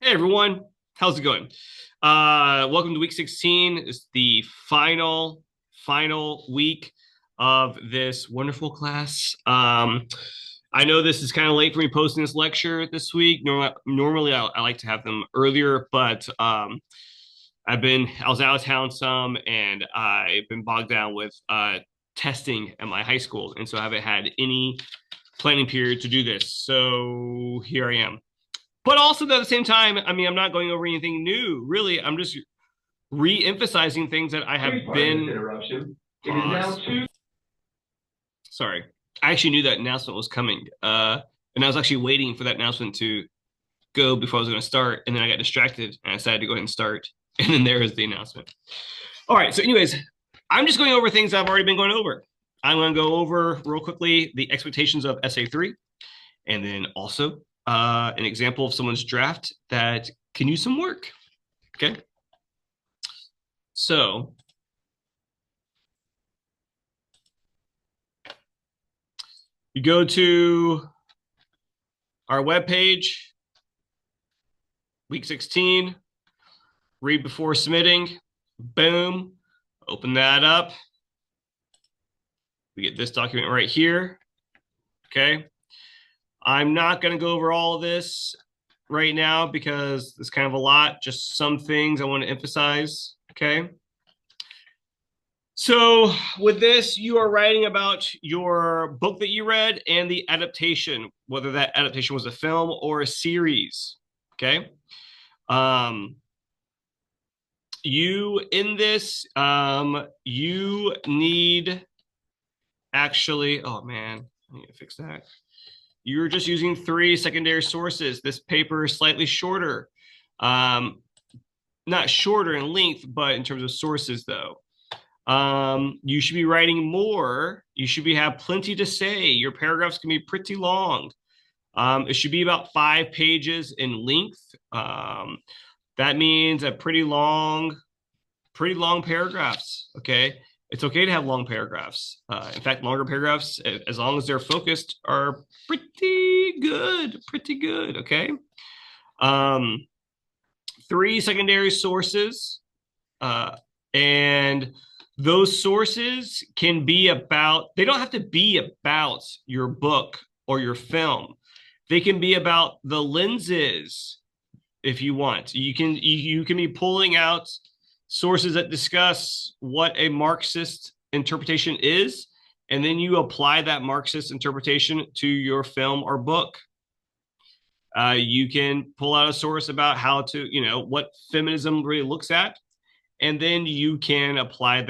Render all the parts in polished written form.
Hey everyone, how's it going? Welcome to week 16. It's the final week of this wonderful class. I know this is kind of late for me posting this lecture this week. Normally I like to have them earlier, but I was out of town some, and I've been bogged down with testing at my high school, and so I haven't had any planning period to do this. So here I am. But also at the same time, I mean, I'm not going over anything new. Really, I'm just re-emphasizing things that I have been. Interruption. It is now two. Sorry, I actually knew that announcement was coming, and I was actually waiting for that announcement to go before I was going to start, and then I got distracted and I decided to go ahead and start, and then there is the announcement. All right. So, anyways, I'm just going over things I've already been going over. I'm going to go over real quickly the expectations of SA3, and then also an example of someone's draft that can use some work. Okay. So you go to our webpage, week 16, read before submitting. Boom. Open that up. We get this document right here. Okay. I'm not going to go over all of this right now because it's kind of a lot. Just some things I want to emphasize. Okay. So with this, you are writing about your book that you read and the adaptation, whether that adaptation was a film or a series. Okay. You in this, you need actually, oh man, I need to fix that. You're just using 3 secondary sources. This paper is slightly shorter. Not shorter in length, but in terms of sources though. You should be writing more. You should have plenty to say. Your paragraphs can be pretty long. It should be about 5 pages in length. That means a pretty long paragraphs. Okay. It's okay to have long paragraphs. In fact, longer paragraphs, as long as they're focused, are pretty good. Pretty good. Okay. 3 secondary sources. And those sources can be about, they don't have to be about your book or your film. They can be about the lenses if you want. You can be pulling out sources that discuss what a Marxist interpretation is, and then you apply that Marxist interpretation to your film or book. You can pull out a source about how to, what feminism really looks at, and then you can apply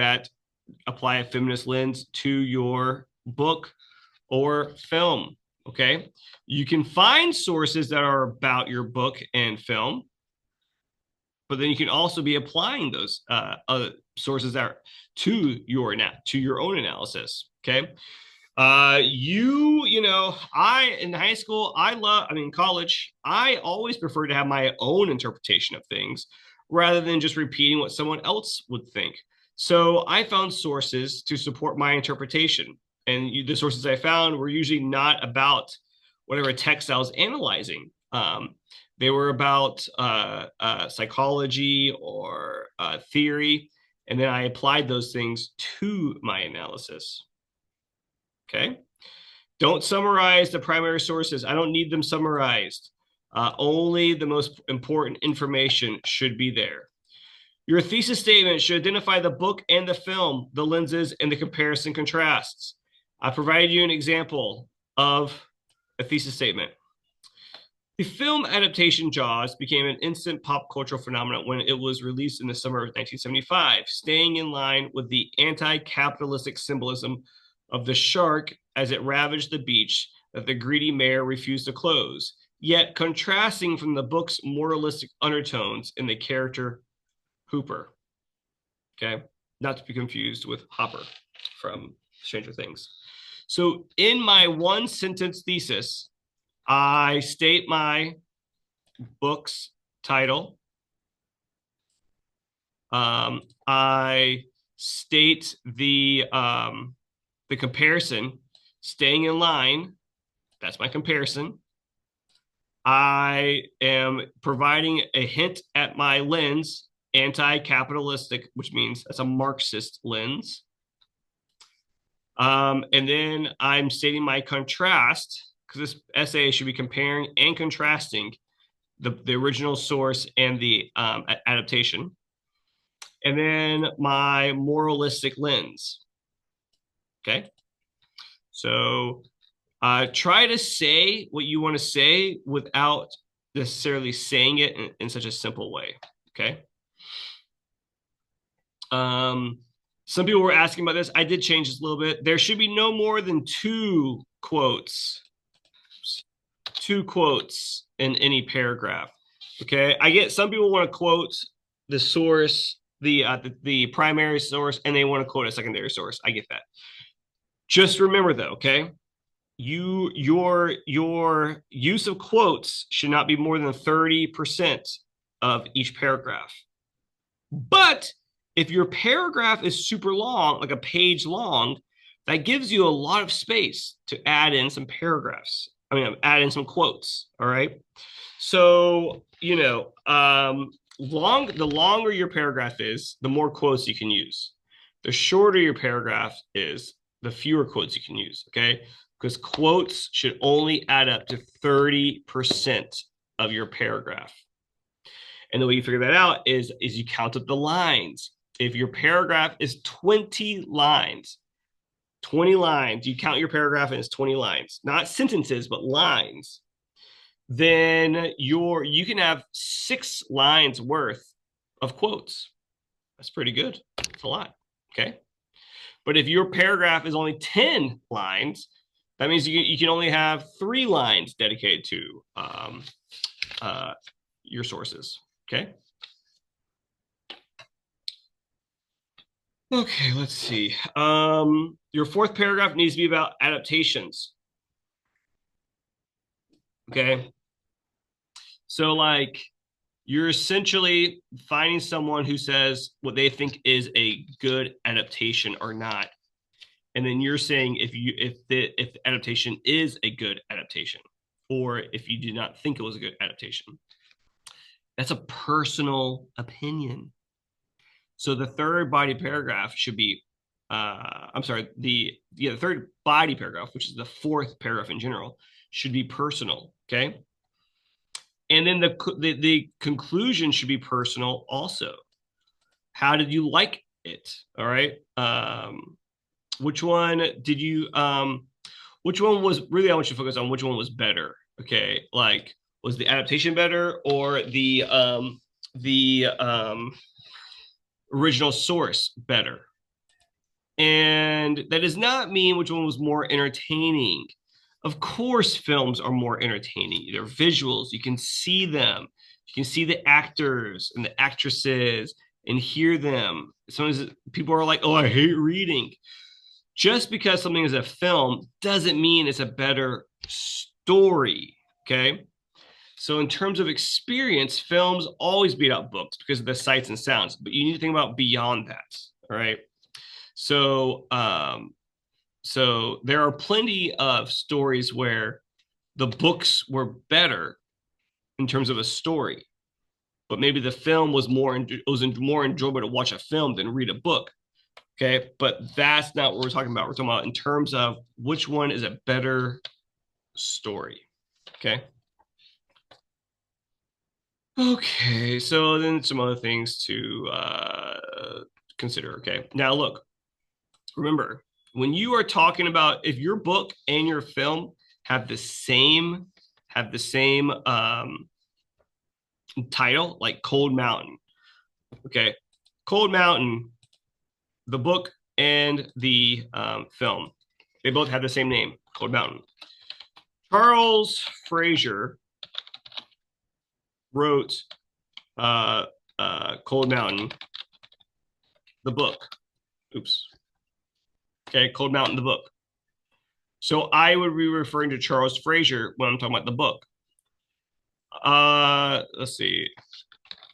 a feminist lens to your book or film. Okay. You can find sources that are about your book and film, but then you can also be applying those other sources that are to your own analysis. Okay. I in high school, college, I always prefer to have my own interpretation of things rather than just repeating what someone else would think. So I found sources to support my interpretation. And the sources I found were usually not about whatever text I was analyzing. They were about psychology or theory. And then I applied those things to my analysis. Okay. Don't summarize the primary sources. I don't need them summarized. Only the most important information should be there. Your thesis statement should identify the book and the film, the lenses, and the comparison contrasts. I provided you an example of a thesis statement. The film adaptation Jaws became an instant pop cultural phenomenon when it was released in the summer of 1975, staying in line with the anti-capitalistic symbolism of the shark as it ravaged the beach that the greedy mayor refused to close, yet contrasting from the book's moralistic undertones in the character Hooper. Okay, not to be confused with Hopper from Stranger Things. So in my 1-sentence thesis, I state my book's title. I state the comparison, staying in line. That's my comparison. I am providing a hint at my lens, anti-capitalistic, which means that's a Marxist lens. And then I'm stating my contrast, because this essay should be comparing and contrasting the original source and the adaptation. And then my moralistic lens. Okay. So try to say what you want to say without necessarily saying it in such a simple way. Okay. Some people were asking about this. I did change this a little bit. There should be no more than two quotes in any paragraph. Okay. I get some people want to quote the source, the primary source, and they want to quote a secondary source. I get that. Just remember though, okay? Your use of quotes should not be more than 30% of each paragraph. But if your paragraph is super long, like a page long, that gives you a lot of space to add in some paragraphs. I mean, add in some quotes. All right. So, the longer your paragraph is, the more quotes you can use. The shorter your paragraph is, the fewer quotes you can use. Okay. Because quotes should only add up to 30% of your paragraph. And the way you figure that out is you count up the lines. If your paragraph is 20 lines, you count your paragraph and it's 20 lines, not sentences, but lines, then you can have 6 lines worth of quotes. That's pretty good. That's a lot. Okay. But if your paragraph is only 10 lines, that means you can only have 3 lines dedicated to your sources. Okay. Okay, let's see. Your 4th paragraph needs to be about adaptations. Okay. So, like, you're essentially finding someone who says what they think is a good adaptation or not. And then you're saying if the adaptation is a good adaptation, or if you do not think it was a good adaptation. That's a personal opinion. So the third body paragraph should be, the third body paragraph, which is the 4th paragraph in general, should be personal. Okay. And then the conclusion should be personal also. How did you like it? All right. Which one did you, which one was really, I want you to focus on which one was better. Okay. Like, was the adaptation better or the original source better? And that does not mean which one was more entertaining. Of course, films are more entertaining. They're visuals. You can see them. You can see the actors and the actresses and hear them. Sometimes people are like, oh, I hate reading. Just because something is a film doesn't mean it's a better story. Okay. So in terms of experience, films always beat out books because of the sights and sounds, but you need to think about beyond that. All right. So, so there are plenty of stories where the books were better in terms of a story, but maybe the film was more enjoyable to watch a film than read a book. Okay, but that's not what we're talking about. We're talking about in terms of which one is a better story. Okay. Okay, so then some other things to consider. Okay, now look, remember, when you are talking about if your book and your film have the same title, like Cold Mountain. Okay, Cold Mountain, the book and the film, they both have the same name, Cold Mountain. Charles Fraser wrote Cold Mountain, the book. Oops. Okay, Cold Mountain, the book. So I would be referring to Charles Fraser when I'm talking about the book. Let's see.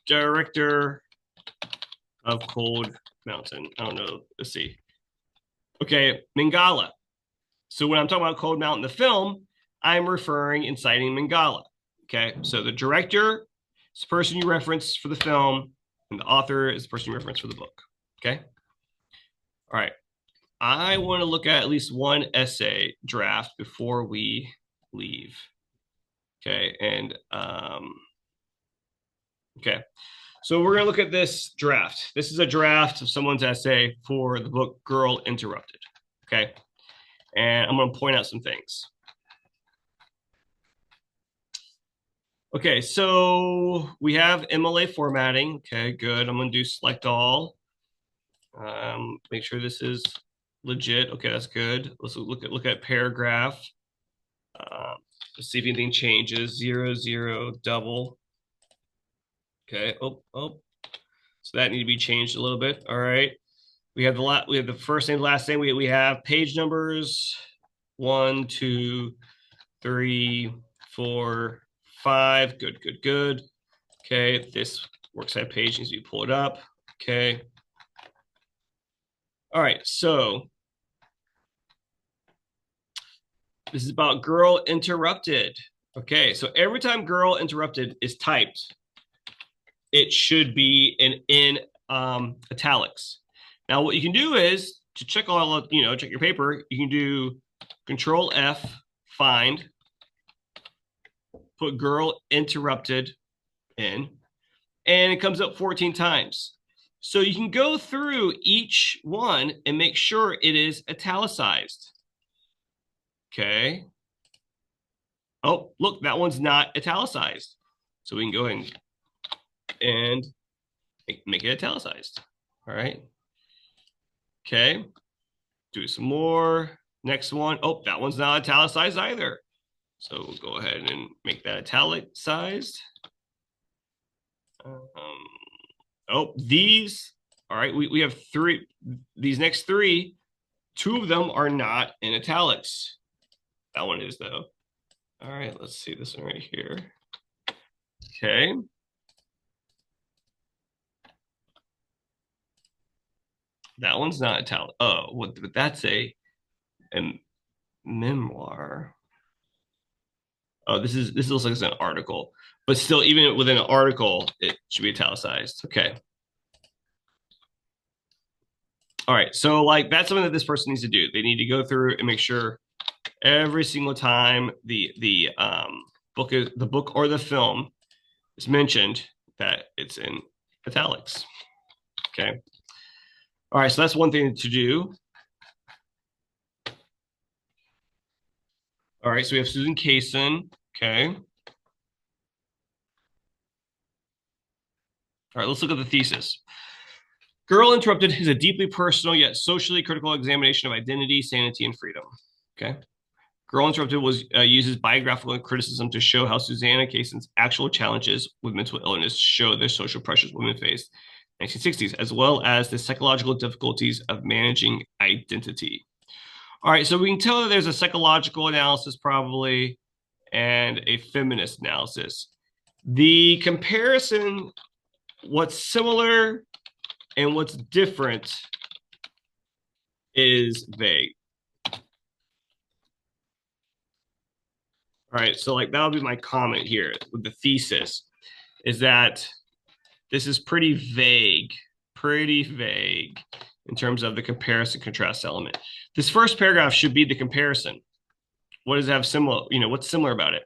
Director of Cold Mountain. I don't know. Let's see. Okay, Mangala. So when I'm talking about Cold Mountain, the film, I'm referring and citing Mangala. Okay, so the director is the person you reference for the film, and the author is the person you reference for the book. Okay. All right. I want to look at least one essay draft before we leave. Okay, and okay. So we're gonna look at this draft. This is a draft of someone's essay for the book Girl Interrupted. Okay. And I'm gonna point out some things. Okay, so we have MLA formatting. Okay, good. I'm gonna do select all. Make sure this is legit. Okay, that's good. Let's look at paragraph. Let's see if anything changes. 0, 0, double. Okay. Oh. So that need to be changed a little bit. All right. We have the first name, last name. We have page numbers 1, 2, 3, 4, 5. Good. Okay. This worksite page needs to be pulled up. Okay. All right. So this is about Girl Interrupted. Okay. So every time Girl Interrupted is typed, it should be in italics. Now, what you can do is to check all of, check your paper, you can do Control F, find, put Girl Interrupted in, and it comes up 14 times. So you can go through each one and make sure it is italicized. Okay. Oh, look, that one's not italicized. So we can go ahead and make it italicized. All right. Okay. Do some more. Next one. Oh, that one's not italicized either. So we'll go ahead and make that italicized. Oh, these. All right. We have three. These next three, 2 of them are not in italics. That one is, though. All right. Let's see this one right here. Okay. That one's not italic. Oh, what? But that's a memoir. Oh, this looks like it's an article, but still, even within an article, it should be italicized. Okay. All right. So, like, that's something that this person needs to do. They need to go through and make sure every single time the book or the film is mentioned that it's in italics. Okay. All right. So that's one thing to do. All right. So we have Susan Kaysen. Okay. All right. Let's look at the thesis. Girl Interrupted is a deeply personal yet socially critical examination of identity, sanity, and freedom. Okay. Girl Interrupted uses biographical criticism to show how Susanna Kaysen's actual challenges with mental illness show the social pressures women faced in the 1960s, as well as the psychological difficulties of managing identity. All right, so we can tell that there's a psychological analysis probably and a feminist analysis. The comparison, what's similar and what's different is vague. All right, so like that'll be my comment here with the thesis, is that this is pretty vague in terms of the comparison contrast element. This first paragraph should be the comparison. What does it have similar, what's similar about it?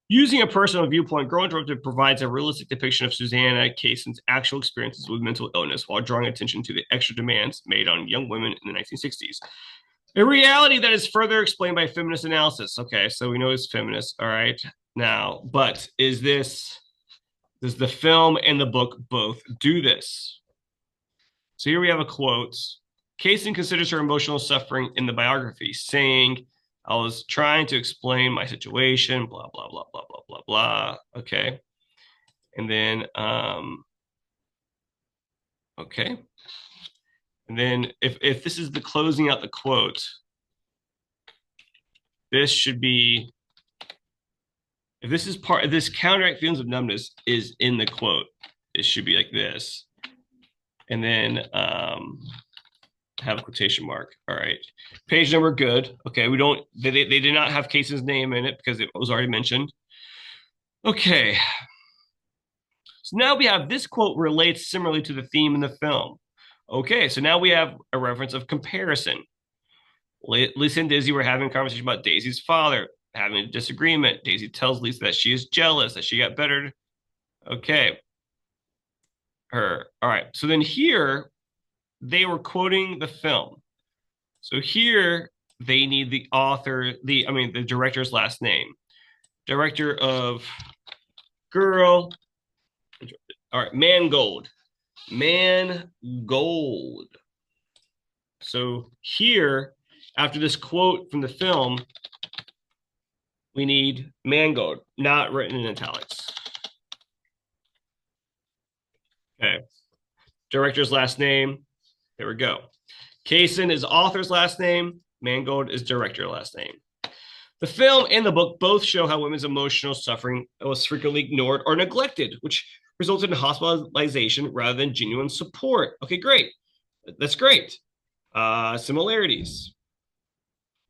Using a personal viewpoint, Girl Interrupted provides a realistic depiction of Susanna Kaysen's actual experiences with mental illness while drawing attention to the extra demands made on young women in the 1960s. A reality that is further explained by feminist analysis. Okay, so we know it's feminist. All right. Now, but does the film and the book both do this? So here we have a quote. Kaysen considers her emotional suffering in the biography, saying, I was trying to explain my situation, blah, blah, blah, blah, blah, blah, blah. Okay. And then, okay. And then if this is the closing out the quote, this should be, if this is part of this counteract feelings of numbness is in the quote, it should be like this. And then have a quotation mark. All right. Page number, good. Okay. They did not have Kaysen's name in it because it was already mentioned. Okay, so now we have this quote relates similarly to the theme in the film. Okay, so now we have a reference of comparison. Lisa and Daisy were having a conversation about Daisy's father, having a disagreement. Daisy tells Lisa that she is jealous, that she got better. Okay, her. All right, so then here they were quoting the film. So here they need the author, the director's last name. Director of Girl. All right, Mangold. Mangold. So here, after this quote from the film, we need Mangold, not written in italics. Okay. Director's last name. There we go. Kaysen is author's last name. Mangold is director last name. The film and the book both show how women's emotional suffering was frequently ignored or neglected, which resulted in hospitalization rather than genuine support. Okay, great. That's great. Similarities.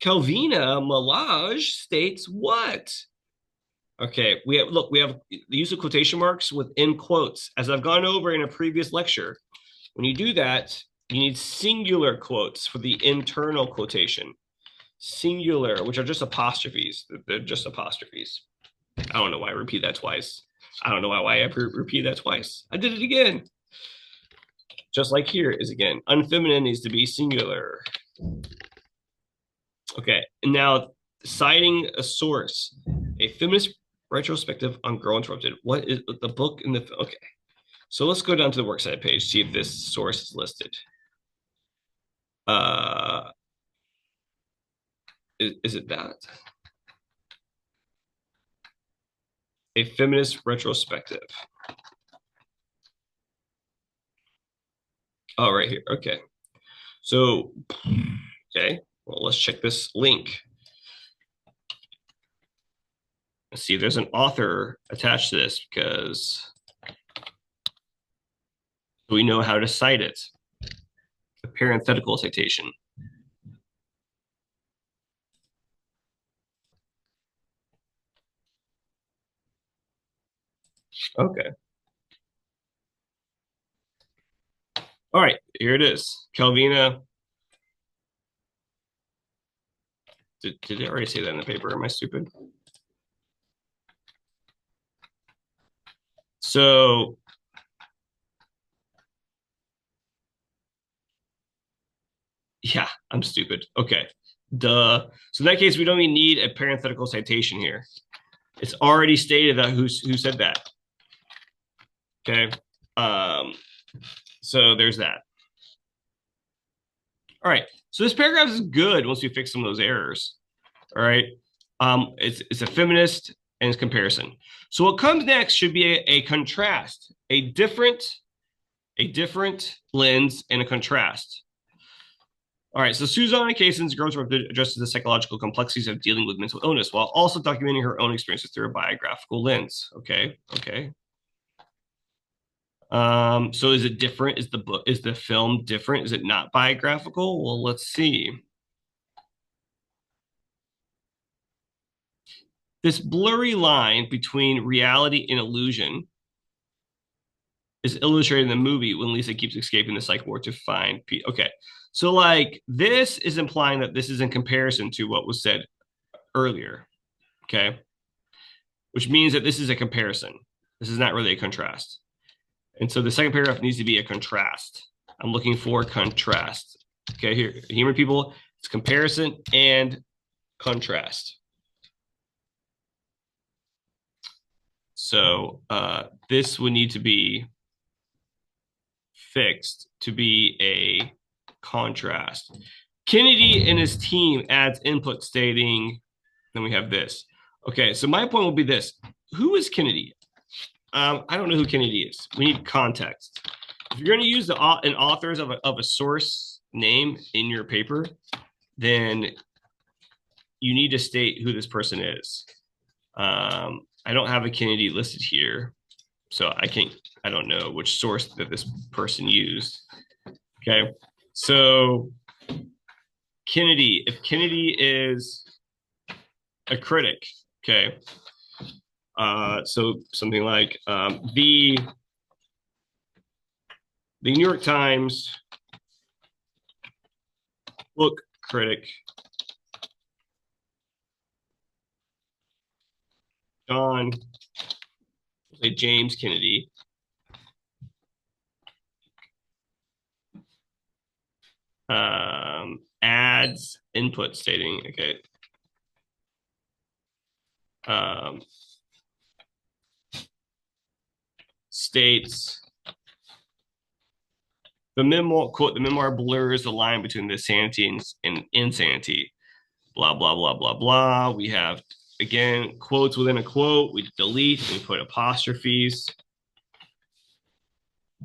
Calvina Malage states what? Okay, we have the use of quotation marks within quotes. As I've gone over in a previous lecture, when you do that, you need singular quotes for the internal quotation. Singular, which are just apostrophes. They're just apostrophes. I don't know why I repeat that twice. I don't know why I repeat that twice. I did it again. Just like here is again. Unfeminine needs to be singular. Okay, and now citing a source, a feminist retrospective on Girl Interrupted. What is the book in the? Okay, so let's go down to the works cited page, see if this source is listed. Uh, is it that? A feminist retrospective. Oh, right here. Okay. So, okay. Well, let's check this link. Let's see if there's an author attached to this because we know how to cite it. A parenthetical citation. Okay. All right, here it is. Calvina. Did I already say that in the paper? Am I stupid? So, yeah, I'm stupid. Okay. Duh. So in that case, we don't even need a parenthetical citation here. It's already stated that who said that. Okay. Um, so there's that. All right. So this paragraph is good once we fix some of those errors. All right. It's a feminist and it's comparison. So what comes next should be a contrast, a different lens and a contrast. All right, so Susanna Kaysen's Girls addresses the psychological complexities of dealing with mental illness while also documenting her own experiences through a biographical lens. Okay, okay. So is it different? Is the film different? Is it not biographical? Well, let's see. This blurry line between reality and illusion is illustrated in the movie when Lisa keeps escaping the psych ward to find Pete. Okay, so like this is implying that this is in comparison to what was said earlier. Okay, which means that this is a comparison. This is not really a contrast. And so the second paragraph needs to be a contrast. I'm looking for contrast. Okay, here, humor people, it's comparison and contrast. So this would need to be fixed to be a contrast. Kennedy and his team adds input stating, then we have this. Okay, so my point will be this. Who is Kennedy? I don't know who Kennedy is. We need context. If you're going to use an author's of a source name in your paper, then you need to state who this person is. I don't have a Kennedy listed here, so I don't know which source that this person used. Okay, so Kennedy, if Kennedy is a critic, okay, So something like the New York Times book critic John, say James Kennedy, adds input stating, okay, states the memoir, quote, the memoir blurs the line between the sanity and insanity, blah, blah, blah, blah, blah. We have, again, quotes within a quote. We delete, we put apostrophes.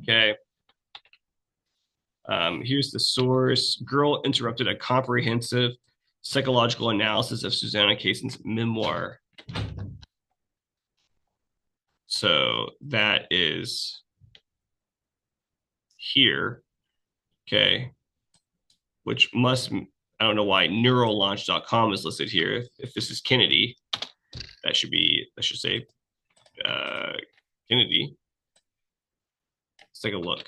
Okay. Here's the source. Girl interrupted a comprehensive psychological analysis of Susanna Kayson's memoir. So that is here. Okay. Which must, I don't know why neurolaunch.com is listed here. If this is Kennedy, that should say Kennedy. Let's take a look.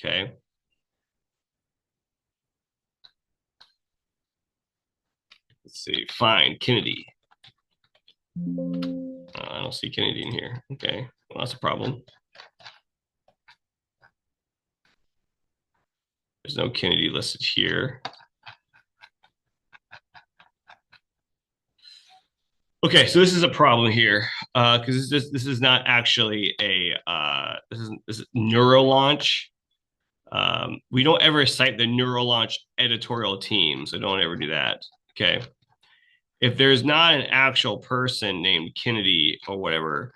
Okay. Let's see. Fine. Kennedy. I don't see Kennedy in here. Okay. Well, that's a problem. There's no Kennedy listed here. Okay, so this is a problem here because this is not actually a this is Neurolaunch. We don't ever cite the Neurolaunch editorial team, so don't ever do that. Okay, if there's not an actual person named Kennedy or whatever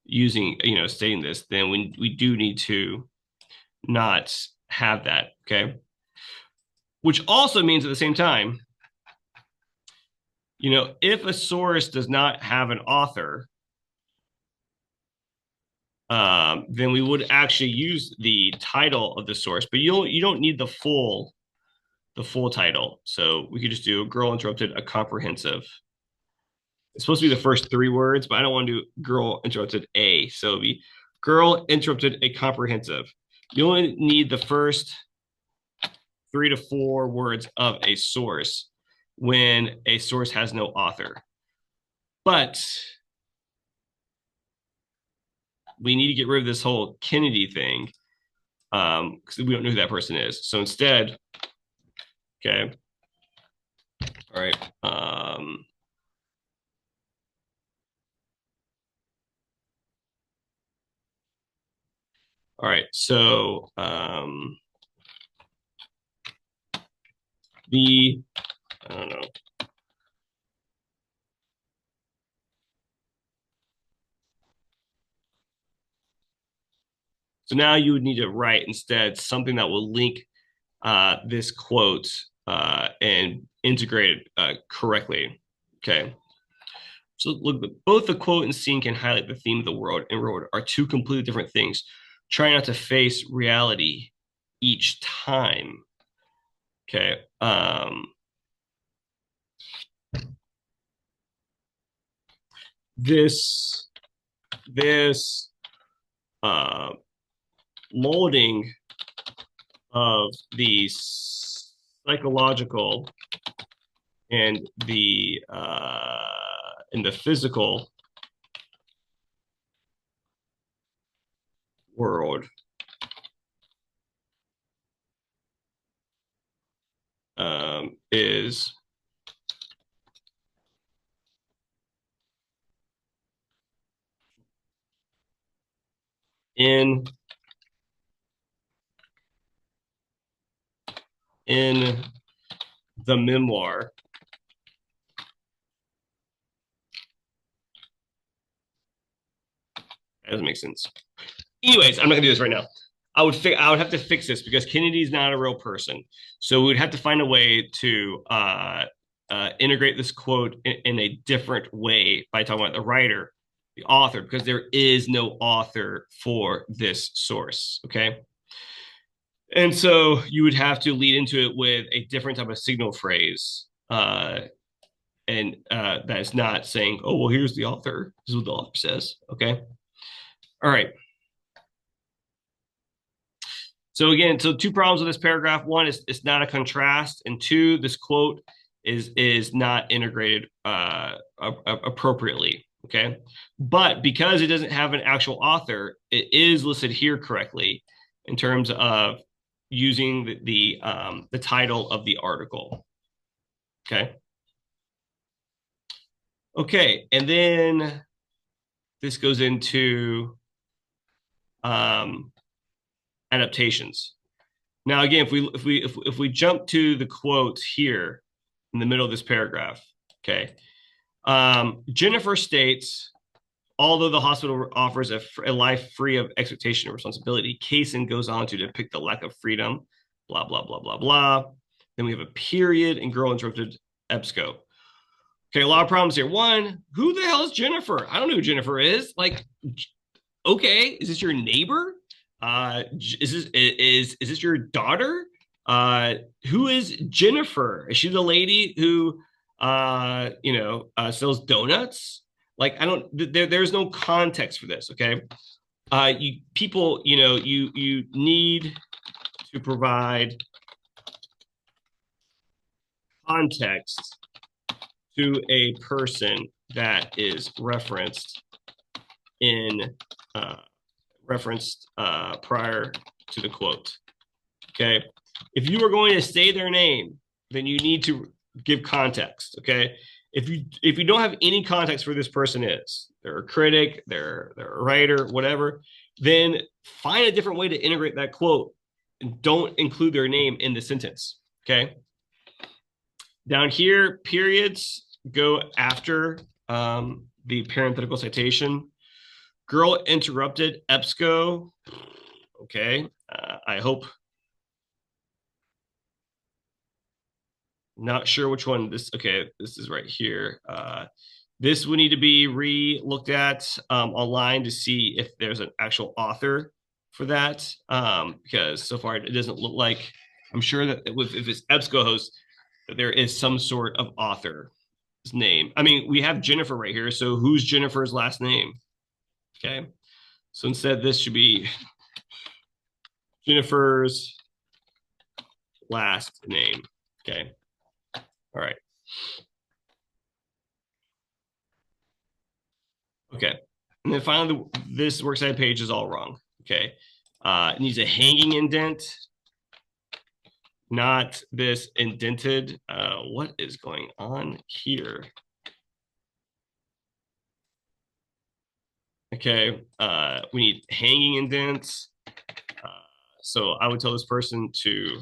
using stating this, then we do need to not have that. Okay, which also means at the same time, if a source does not have an author, then we would actually use the title of the source, but you don't need the full title. So we could just do "Girl Interrupted a Comprehensive." It's supposed to be the first three words, but I don't want to do "Girl Interrupted a," so it'd be "Girl Interrupted a Comprehensive." You only need the first 3 to 4 words of a source when a source has no author. But we need to get rid of this whole Kennedy thing because we don't know who that person is. So instead, okay, all right. All right, so I don't know. So now you would need to write instead something that will link this quote and integrate it correctly. Okay. So look, both the quote and scene can highlight the theme of the world and road are two completely different things. Try not to face reality each time. Okay. This molding of the psychological and the physical world is in the memoir. That doesn't make sense. Anyways, I'm not gonna do this right now. I would have to fix this because Kennedy's not a real person. So we'd have to find a way to integrate this quote in a different way by talking about the writer, the author, because there is no author for this source. Okay. And so you would have to lead into it with a different type of signal phrase. And that is not saying, oh, well, here's the author. This is what the author says. Okay. All right. So again, so two problems with this paragraph. One is it's not a contrast, and two, this quote is not integrated appropriately. Okay, but because it doesn't have an actual author, it is listed here correctly in terms of using the title of the article. Okay. Okay, and then this goes into um, adaptations. Now, again, if we jump to the quote here in the middle of this paragraph, okay, Jennifer states, although the hospital offers a life free of expectation and responsibility, Kaysen goes on to depict the lack of freedom, blah blah blah blah blah. Then we have a period, and girl interrupted EBSCO. Okay, a lot of problems here. One, who the hell is Jennifer? I don't know who Jennifer is. Like, okay, is this your neighbor? Is this your daughter? Who is Jennifer? Is she the lady who sells donuts? Like, I don't. There's no context for this. Okay, you people, you need to provide context to a person that is in uh, prior to the quote. Okay. If you are going to say their name, then you need to give context. Okay. If you don't have any context for this person is, they're a critic, they're a writer, whatever, then find a different way to integrate that quote and don't include their name in the sentence. Okay. Down here, periods go after the parenthetical citation. Girl interrupted EBSCO. Okay. I hope. Not sure which one this. Okay, this is right here. This would need to be re-looked at online to see if there's an actual author for that. Because so far it doesn't look like. I'm sure that if it's EBSCO host, that there is some sort of author's name. I mean, we have Jennifer right here. So who's Jennifer's last name? Okay. So instead, this should be Jennifer's last name. Okay. All right. Okay. And then finally, this works cited page is all wrong. Okay. It needs a hanging indent, not this indented. What is going on here? Okay. We need hanging indents. So I would tell this person to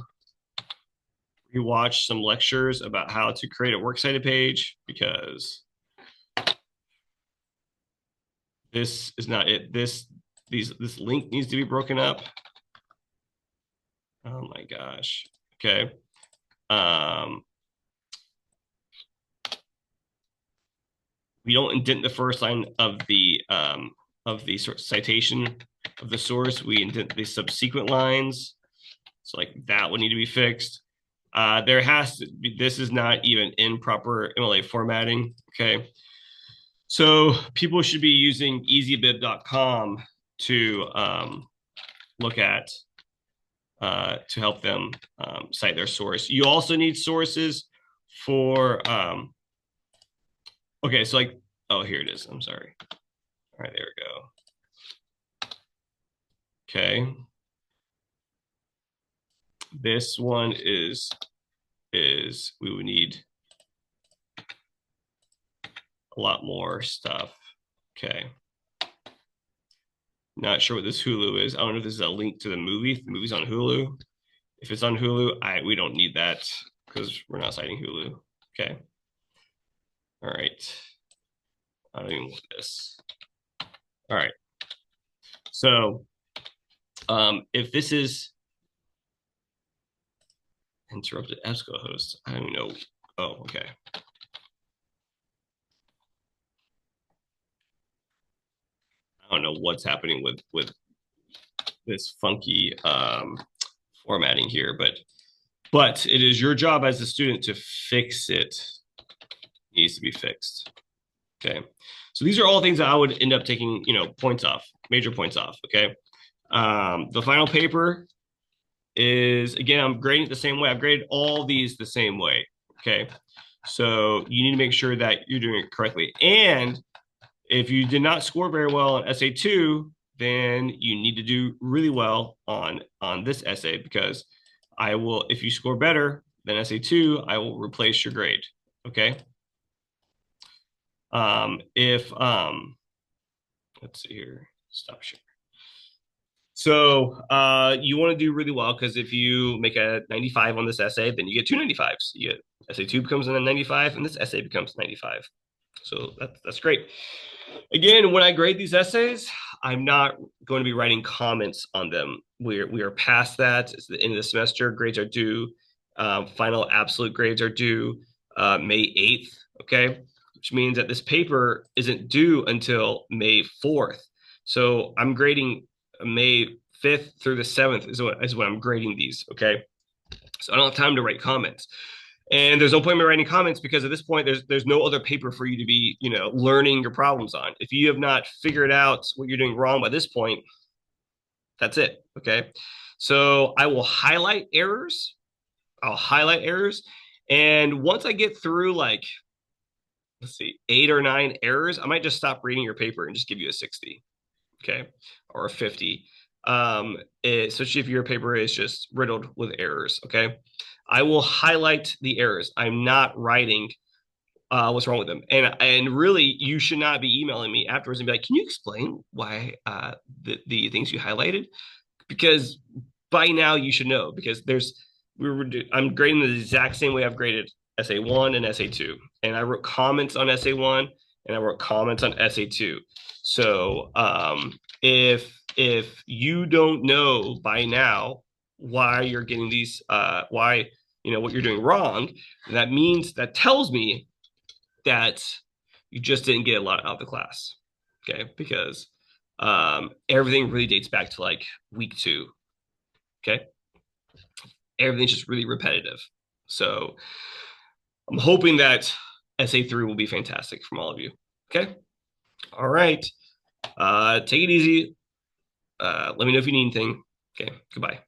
rewatch some lectures about how to create a works cited page, because this is not it. This link needs to be broken up. Oh my gosh. Okay. We don't indent the first line of the citation of the source. We indent the subsequent lines. So like that would need to be fixed. There has to be, this is not even in proper MLA formatting. Okay. So people should be using easybib.com to look at to help them cite their source. You also need sources for okay, so like, oh, here it is. I'm sorry. All right, there we go. Okay. This one is we would need a lot more stuff. Okay. Not sure what this Hulu is. I don't know if this is a link to the movie. The movie's on Hulu. If it's on Hulu, we don't need that because we're not citing Hulu. Okay. All right. I don't even want this. All right. So if this is interrupted EBSCO host, I don't know. Oh, okay. I don't know what's happening with this funky formatting here, but it is your job as a student to fix it. It needs to be fixed. Okay. So these are all things that I would end up taking, points off, major points off. Okay. The final paper is, again, I'm grading it the same way. I've graded all these the same way. Okay. So you need to make sure that you're doing it correctly. And if you did not score very well on essay 2, then you need to do really well on this essay, because I will, if you score better than essay 2, I will replace your grade. Okay. If let's see here, stop share. So you want to do really well, because if you make a 95 on this essay, then you get 295s. You get essay 2 becomes a 95, and this essay becomes 95. So that's great. Again, when I grade these essays, I'm not going to be writing comments on them. We are past that. It's the end of the semester. Grades are due. Final absolute grades are due May 8th. Okay, which means that this paper isn't due until May 4th. So I'm grading May 5th through the 7th is what I'm grading these. Okay, so I don't have time to write comments. And there's no point in me writing comments, because at this point, there's no other paper for you to be, learning your problems on. If you have not figured out what you're doing wrong by this point, that's it. Okay. So I will highlight errors. I'll highlight errors. And once I get through, like, let's see, 8 or 9 errors, I might just stop reading your paper and just give you a 60. Okay. Or a 50. Especially if your paper is just riddled with errors. Okay. I will highlight the errors. I'm not writing what's wrong with them. And really, you should not be emailing me afterwards and be like, can you explain why the things you highlighted? Because by now you should know, because I'm grading the exact same way I've graded essay 1 and essay 2. And I wrote comments on essay 1 and I wrote comments on essay 2. So if you don't know by now why you're getting these, why, what you're doing wrong, that tells me that you just didn't get a lot out of the class. Okay. Because everything really dates back to like week 2. Okay. Everything's just really repetitive. So I'm hoping that essay 3 will be fantastic from all of you. Okay. All right. Take it easy. Let me know if you need anything. Okay. Goodbye.